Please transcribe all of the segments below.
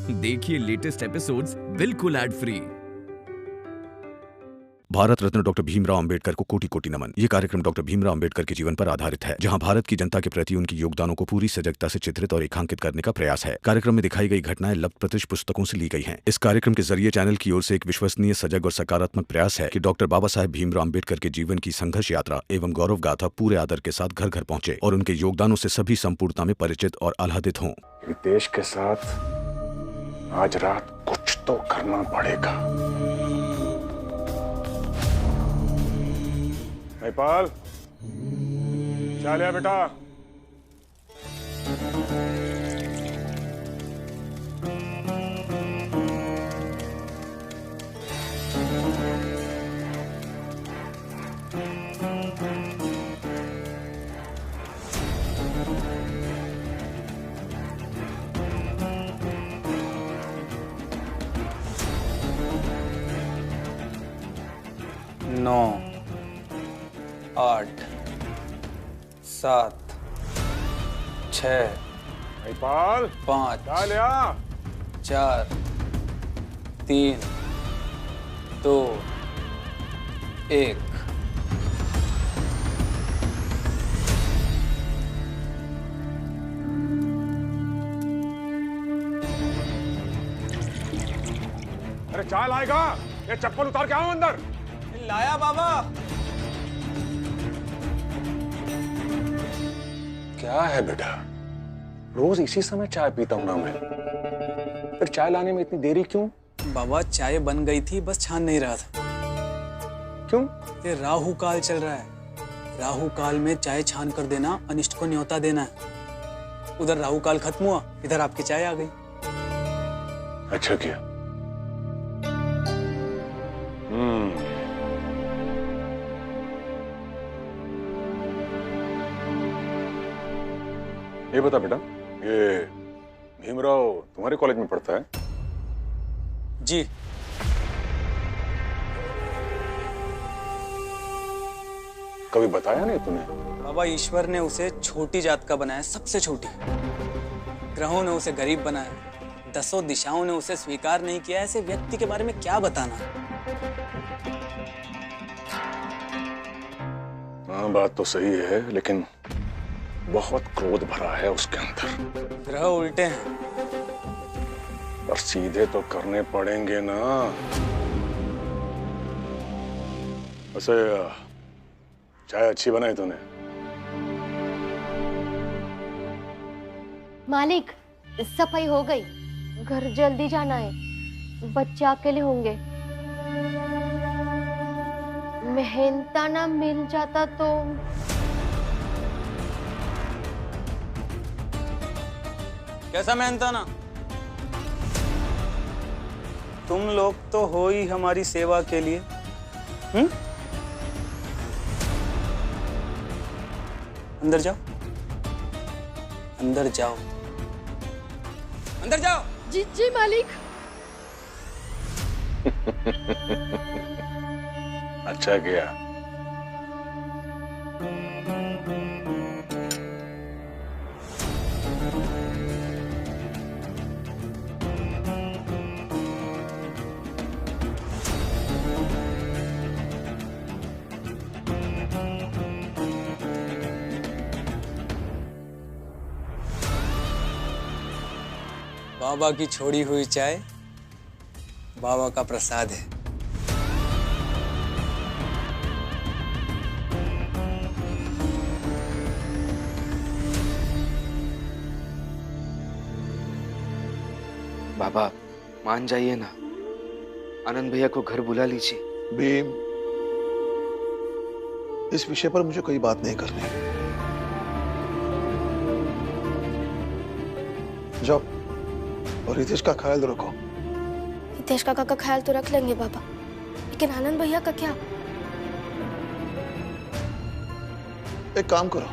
देखिए latest episodes बिल्कुल ad free. Bharat Ratna doctor Bhimrao Ambedkar को कोटि कोटि नमन। ये कार्यक्रम डॉक्टर भीमराव अंबेडकर के जीवन पर आधारित है, जहां भारत की जनता के प्रति उनके योगदानों को पूरी सजगता से चित्रित और रेखांकित करने का प्रयास है। कार्यक्रम में दिखाई गई घटनाएं लब्ध प्रतिष्ठ पुस्तकों से ली गई हैं। इस कार्यक्रम के जरिए चैनल की ओर से एक विश्वसनीय, सजग और सकारात्मक प्रयास है कि डॉक्टर बाबा साहेब भीमराव अंबेडकर के जीवन की संघर्ष यात्रा एवं गौरव गाथा पूरे आदर के साथ घर घर पहुंचे और उनके योगदानों से सभी संपूर्णता में परिचित और आह्लादित हों। देश के साथ आज रात कुछ तो करना पड़ेगा। नेपाल, चाय लिया बेटा। नौ, 8, 7, 6, नेपाल, 5, चाय लिया। 4, 3, 2, 1। अरे चाय लाएगा? ये चप्पल उतार के आओ अंदर। लाया बाबा। क्या है बेटा, रोज इसी समय चाय पीता हूं ना मैं, फिर चाय लाने में इतनी देरी क्यों? बाबा चाय बन गई थी, बस छान नहीं रहा था। क्यों? ये राहु काल चल रहा है। राहु काल में चाय छान कर देना अनिष्ट को न्योता देना है। उधर राहु काल खत्म हुआ, इधर आपकी चाय आ गई। अच्छा किया। ये बता बेटा, ये भीमराव तुम्हारे कॉलेज में पढ़ता है? जी। कभी बताया नहीं तूने? बाबा ईश्वर ने उसे छोटी जात का बनाया, सबसे छोटी। ग्रहों ने उसे गरीब बनाया, 10 दिशाओं ने उसे स्वीकार नहीं किया। ऐसे व्यक्ति के बारे में क्या बताना। हाँ बात तो सही है, लेकिन बहुत क्रोध भरा है उसके अंदर। ग्रह उल्टे हैं। पर सीधे तो करने पड़ेंगे ना। वैसे चाय अच्छी बनाई तूने। मालिक, सफाई हो गई, घर जल्दी जाना है, बच्चे अकेले होंगे। मेहनताना मिल जाता तो। कैसा मेहनताना? तुम लोग तो हो ही हमारी सेवा के लिए। अंदर जाओ, अंदर जाओ, अंदर जाओ। जी जी मालिक। अच्छा किया। बाबा की छोड़ी हुई चाय बाबा का प्रसाद है। बाबा मान जाइए ना, आनंद भैया को घर बुला लीजिए। भीम, इस विषय पर मुझे कोई बात नहीं करनी। जाओ और रितेश का ख्याल रखो। रितेश काका का ख्याल तो रख लेंगे बाबा, लेकिन आनंद भैया का क्या? एक काम करो,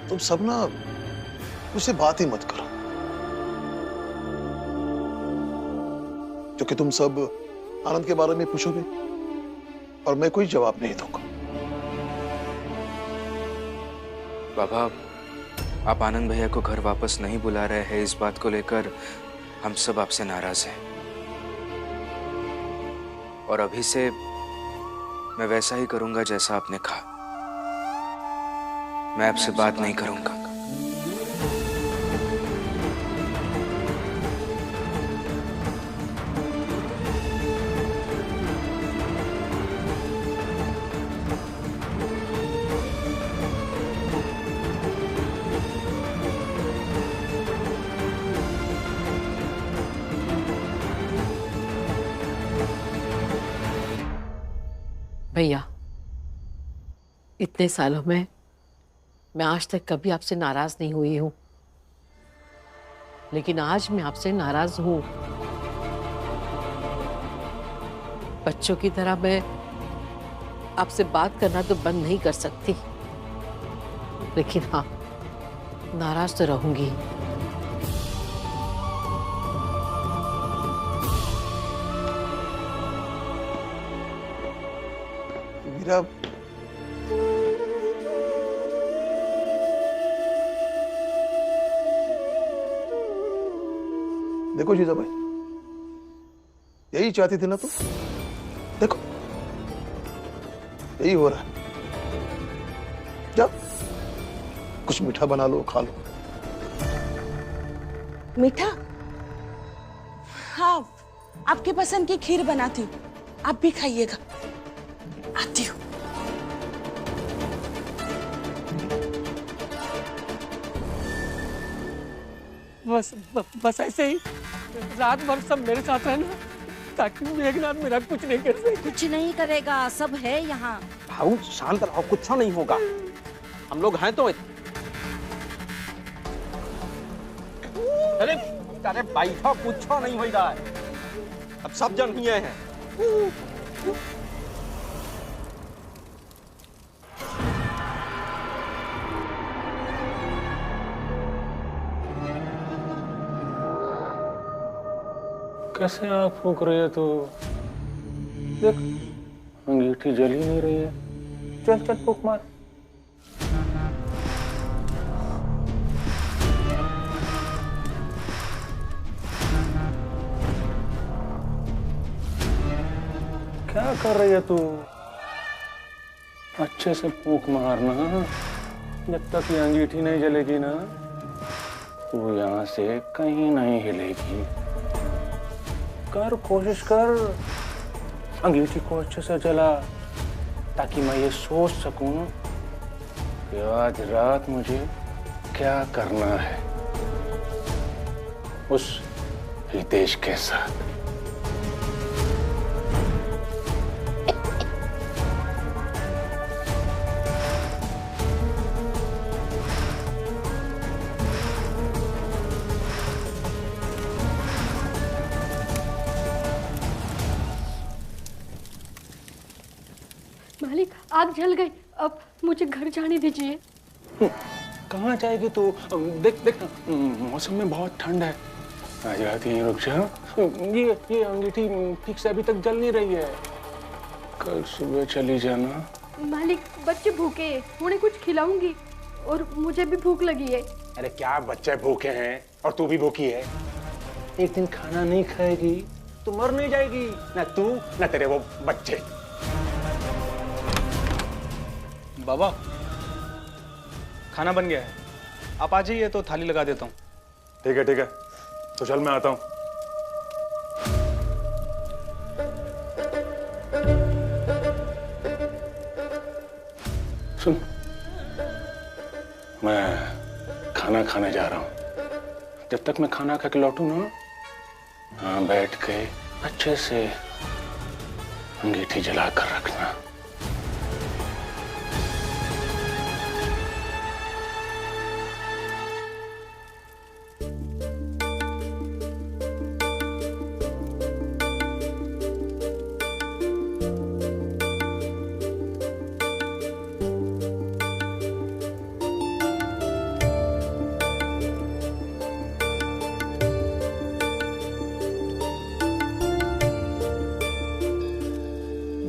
तुम सब ना मुझसे बात ही मत करो, क्योंकि तुम सब आनंद के बारे में पूछोगे और मैं कोई जवाब नहीं दूंगा। बाबा, आप आनंद भैया को घर वापस नहीं बुला रहे हैं, इस बात को लेकर हम सब आपसे नाराज हैं और अभी से मैं वैसा ही करूंगा जैसा आपने कहा। मैं आपसे बात नहीं करूंगा। भैया, इतने सालों में मैं आज तक कभी आपसे नाराज नहीं हुई हूं, लेकिन आज मैं आपसे नाराज हूं। बच्चों की तरह मैं आपसे बात करना तो बंद नहीं कर सकती, लेकिन हाँ, नाराज तो रहूंगी। मीरा, देखो जीजा भाई, यही चाहती थी ना तुम? देखो यही हो रहा है। जाओ कुछ मीठा बना लो, खा लो। मीठा? हाँ, आपकी पसंद की खीर बनाती हूँ, आप भी खाइएगा। आती हूँ। बस ऐसे ही रात भर सब मेरे साथ रहना, ताकि मेघनाथ मेरा कुछ नहीं कर सके। कुछ नहीं करेगा, सब है यहाँ। भाऊ शांत रहो, कुछ नहीं होगा, हम लोग हैं तो। अरे अरे बैठो, कुछ नहीं हो रहा है, अब सब जन ही हैं। कैसे आग फूंक रही है तू? देख, अंगीठी जल ही नहीं रही है। चल चल फूंक मार। क्या कर रही है तू? अच्छे से फूंक मारना, जब तक ये अंगीठी नहीं जलेगी ना, तू यहाँ से कहीं नहीं हिलेगी। कर, कोशिश कर, अंगीठी को अच्छे से जला, ताकि मैं ये सोच सकूं कि आज रात मुझे क्या करना है उस हितेश के साथ। मालिक, आग जल गई, अब मुझे घर जाने दीजिए। कहाँ जाएगी तू? देख देख, मौसम में बहुत ठंड है, आ जाती है, रुक जा। ये अंगीठी ठीक से अभी तक जल नहीं रही है, कल सुबह चली जाना। मालिक, बच्चे भूखे हैं, उन्हें कुछ खिलाऊंगी, और मुझे भी भूख लगी है। अरे क्या बच्चे भूखे हैं और तू भी भूखी है? एक दिन खाना नहीं खाएगी तो मर नहीं जाएगी, ना तू ना तेरे वो बच्चे। बाबा, खाना बन गया है, आप आ जाइए तो थाली लगा देता हूँ। ठीक है, तो चल मैं आता हूँ। सुन, मैं खाना खाने जा रहा हूँ, जब तक मैं खाना खा के लौटू ना, हाँ बैठ के अच्छे से अंगीठी जला कर रखना।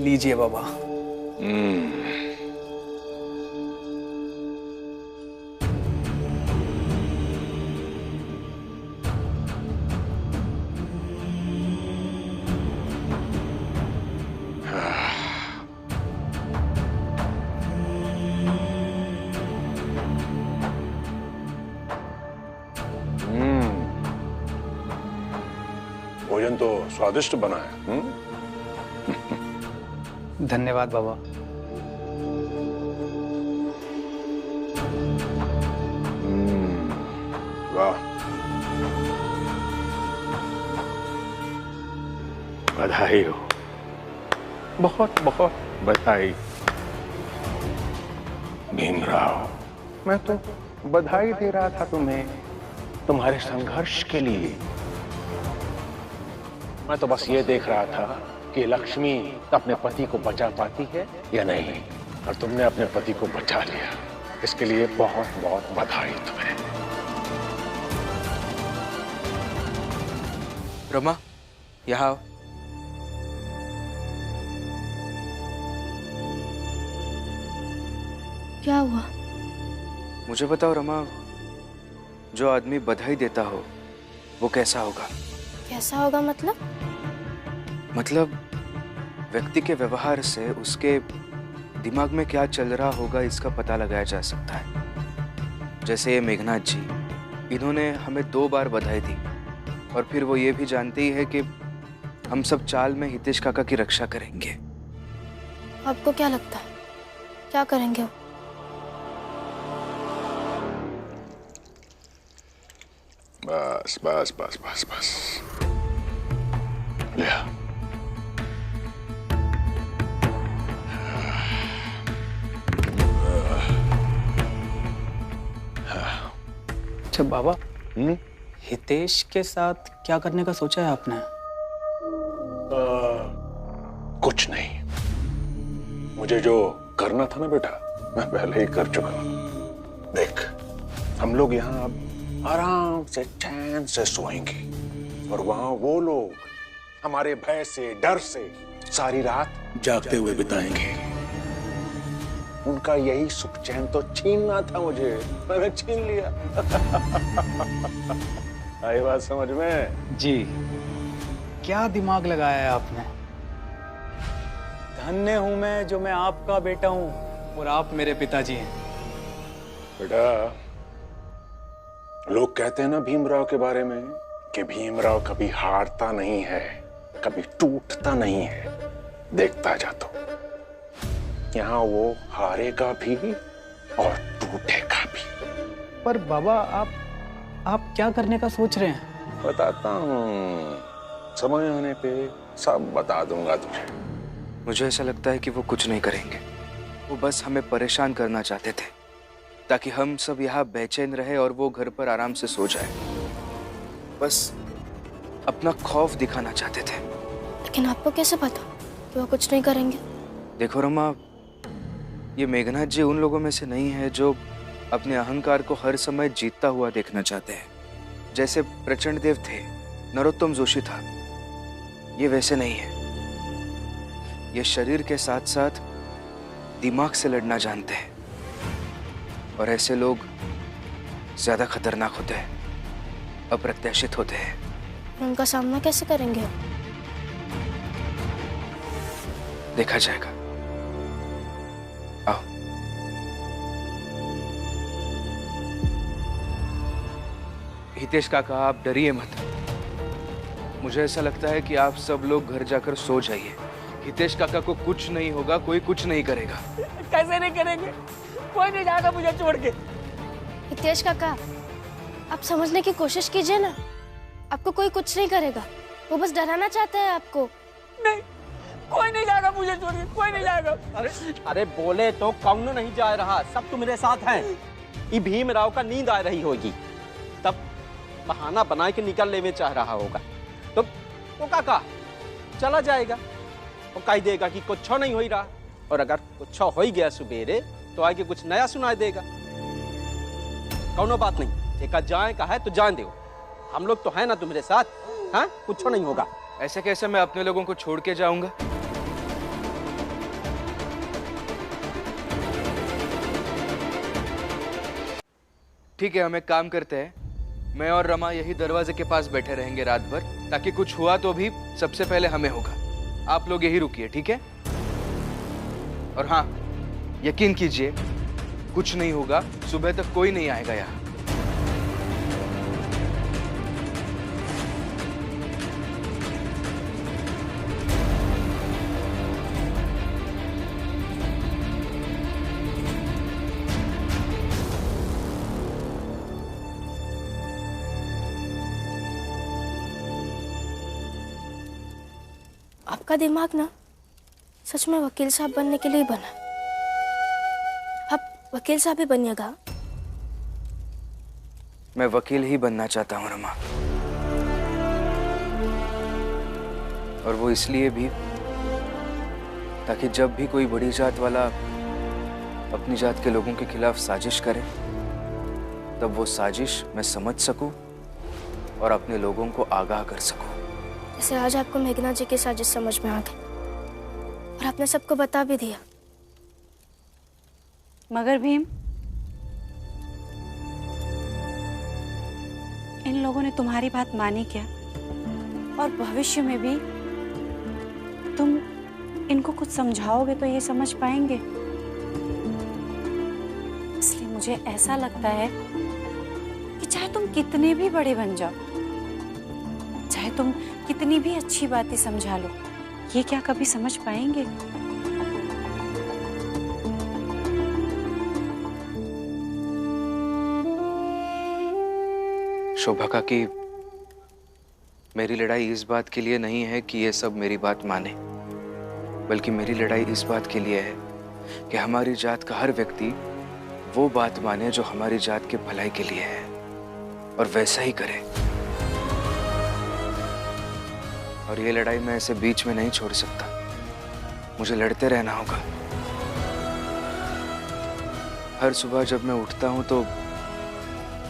लीजिए बाबा। भोजन तो स्वादिष्ट बना है। धन्यवाद बाबा। वाह, बधाई हो, बहुत बहुत बधाई। भीमराव, मैं तो बधाई दे रहा था तुम्हें, तुम्हारे संघर्ष के लिए। मैं तो बस ये देख रहा था कि लक्ष्मी अपने पति को बचा पाती है या नहीं, और तुमने अपने पति को बचा लिया। इसके लिए बहुत बहुत बधाई तुम्हें। रमा, यहाँ आओ। क्या हुआ? मुझे बताओ रमा, जो आदमी बधाई देता हो वो कैसा होगा? कैसा होगा मतलब? मतलब व्यक्ति के व्यवहार से उसके दिमाग में क्या चल रहा होगा इसका पता लगाया जा सकता है। जैसे ये मेघनाथ जी, इन्होंने हमें 2 बार बधाई दी और फिर वो ये भी जानते ही है कि हम सब चाल में हितेश काका की रक्षा करेंगे। आपको क्या लगता है क्या करेंगे वो? बस बस बस बस बस, ले आ। अच्छा बाबा, हितेश के साथ क्या करने का सोचा है आपने? कुछ नहीं, मुझे जो करना था ना बेटा, मैं पहले ही कर चुका हूं। देख, हम लोग यहाँ अब आराम से चैन से सोएंगे, और वहां वो लोग हमारे भय से, डर से सारी रात जागते हुए बिताएंगे। उनका यही सुख चैन तो छीनना था मुझे, मैंने छीन लिया। आई बात समझ में? जी, क्या दिमाग लगाया है आपने। धन्य हूं मैं जो मैं आपका बेटा हूं और आप मेरे पिताजी हैं। बेटा, लोग कहते हैं ना भीमराव के बारे में कि भीमराव कभी हारता नहीं है, कभी टूटता नहीं है। देखता जा तो, यहाँ वो हारेगा भी और टूटेगा भी। पर बाबा, आप क्या करने का सोच रहे हैं? बताता हूँ, समय आने पे सब बता दूंगा तुझे। मुझे ऐसा लगता है कि वो कुछ नहीं करेंगे, वो बस हमें परेशान करना चाहते थे ताकि हम सब यहाँ बेचैन रहे और वो घर पर आराम से सो जाए। बस अपना खौफ दिखाना चाहते थे। लेकिन आपको कैसे पता कि वो कुछ नहीं करेंगे? देखो रमा, ये मेघनाथ जी उन लोगों में से नहीं है जो अपने अहंकार को हर समय जीतता हुआ देखना चाहते हैं। जैसे प्रचंड देव थे, नरोत्तम जोशी था, ये वैसे नहीं है। ये शरीर के साथ साथ दिमाग से लड़ना जानते हैं, और ऐसे लोग ज्यादा खतरनाक होते हैं, अप्रत्याशित होते हैं। उनका सामना कैसे करेंगे? देखा जाएगा। आओ। हितेश काका, आप डरिए मत। मुझे ऐसा लगता है कि आप सब लोग घर जाकर सो जाइए। हितेश काका को कुछ नहीं होगा, कोई कुछ नहीं करेगा। कैसे नहीं करेंगे? कोई नहीं जाएगा मुझे छोड़ के। हितेश काका, आप समझने की कोशिश कीजिए ना, आपको कोई कुछ नहीं करेगा, वो बस डराना चाहता है आपको। नहीं, कोई नहीं जाएगा मुझे छोड़ के, कोई नहीं जाएगा। अरे बोले तो कौन नहीं जा रहा, सब तुम्हारे साथ हैं। ये भीमराव का नींद आ रही होगी, तब बहाना बना के निकल लेवे चाह रहा होगा, तो वो काका चला जाएगा, वो कह देगा कि कुछ नहीं हो रहा, और अगर कुछ हो ही गया सुबेरे तो आगे कुछ नया सुनाई देगा। कौनो बात नहीं, एक जाए का है तो जान दो, हम लोग तो है ना तुम्हारे साथ। हाँ, कुछ नहीं होगा। ऐसे कैसे मैं अपने लोगों को छोड़ के जाऊंगा? ठीक है, हम एक काम करते हैं, मैं और रमा यही दरवाजे के पास बैठे रहेंगे रात भर, ताकि कुछ हुआ तो भी सबसे पहले हमें होगा। आप लोग यही रुकिए, ठीक है? और हाँ, यकीन कीजिए कुछ नहीं होगा, सुबह तक कोई नहीं आएगा यहाँ। आपका दिमाग ना सच में वकील साहब बनने के लिए बना। आप वकील साहब ही बनिएगा। मैं वकील ही बनना चाहता हूँ रमा, और वो इसलिए भी ताकि जब भी कोई बड़ी जात वाला अपनी जात के लोगों के खिलाफ साजिश करे तब वो साजिश मैं समझ सकूं और अपने लोगों को आगाह कर सकूं। जैसे आज आपको मेघना जी की साजिश समझ में आ गई और आपने सबको बता भी दिया। मगर भीम, इन लोगों ने तुम्हारी बात मानी क्या? और भविष्य में भी तुम इनको कुछ समझाओगे तो ये समझ पाएंगे? इसलिए मुझे ऐसा लगता है कि चाहे तुम कितने भी बड़े बन जाओ, चाहे तुम कितनी भी अच्छी बातें समझा लो, ये क्या कभी समझ पाएंगे? शोभा काकी, मेरी लड़ाई इस बात के लिए नहीं है कि ये सब मेरी बात माने, बल्कि मेरी लड़ाई इस बात के लिए है कि हमारी जात का हर व्यक्ति वो बात माने जो हमारी जात के भलाई के लिए है और वैसा ही करे। और ये लड़ाई मैं ऐसे बीच में नहीं छोड़ सकता, मुझे लड़ते रहना होगा। हर सुबह जब मैं उठता हूं तो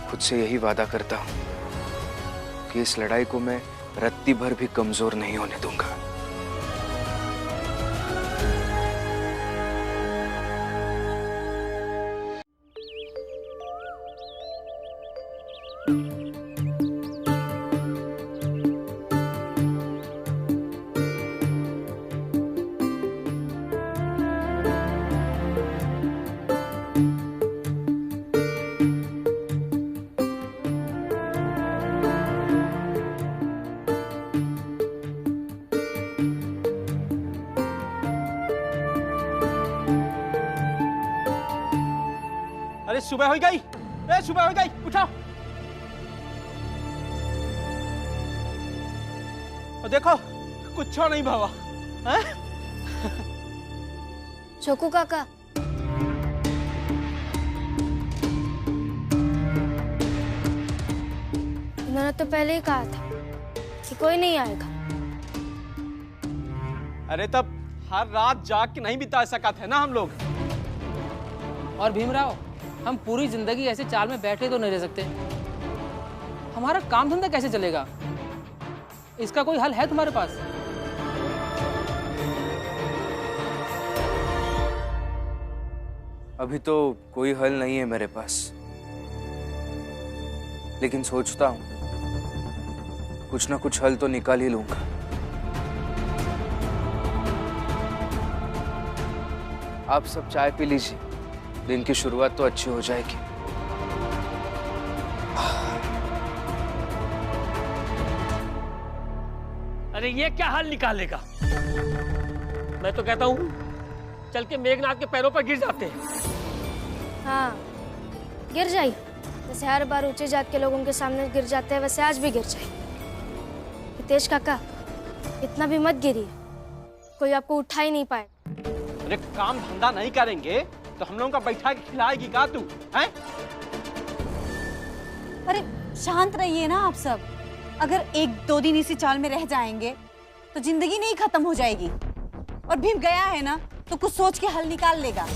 खुद से यही वादा करता हूं कि इस लड़ाई को मैं रत्ती भर भी कमजोर नहीं होने दूंगा। अरे सुबह हो गई, सुबह हो गई, उठो। और देखो कुछ नहीं भावा है? छोकू काका, इन्होंने तो पहले ही कहा था कि कोई नहीं आएगा। अरे तब हर रात जाग के नहीं बिता सका थे ना हम लोग। और भीमराव, हम पूरी जिंदगी ऐसे चाल में बैठे तो नहीं रह सकते। हमारा काम धंधा कैसे चलेगा? इसका कोई हल है तुम्हारे पास? अभी तो कोई हल नहीं है मेरे पास, लेकिन सोचता हूं कुछ ना कुछ हल तो निकाल ही लूंगा। आप सब चाय पी लीजिए, दिन की शुरुआत तो अच्छी हो जाएगी। अरे ये क्या हल निकालेगा? मैं तो कहता हूँ चल के मेघनाथ के पैरों पर गिर जाते हैं। हाँ, गिर जाइए। जैसे हर बार ऊंचे जात के लोगों के सामने गिर जाते हैं, वैसे आज भी गिर जाइए। हितेश काका, इतना भी मत गिरिए, कोई आपको उठा ही नहीं पाए। अरे काम धंधा नहीं करेंगे तो हम लोगों का बैठा के खिलाएगी का तू? हैं? अरे शांत रहिए ना आप सब। अगर एक दो दिन इसी चाल में रह जाएंगे तो जिंदगी नहीं खत्म हो जाएगी। और भीम गया है ना तो कुछ सोच के हल निकाल लेगा।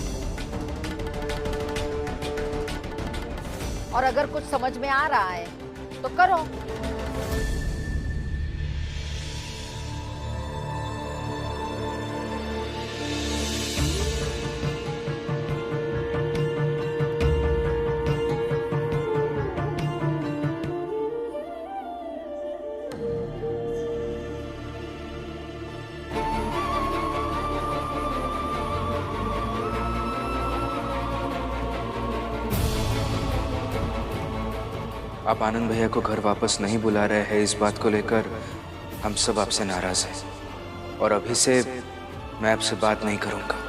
और अगर कुछ समझ में आ रहा है तो करो। आप आनंद भैया को घर वापस नहीं बुला रहे हैं, इस बात को लेकर हम सब आपसे नाराज हैं और अभी से मैं आपसे बात नहीं करूंगा।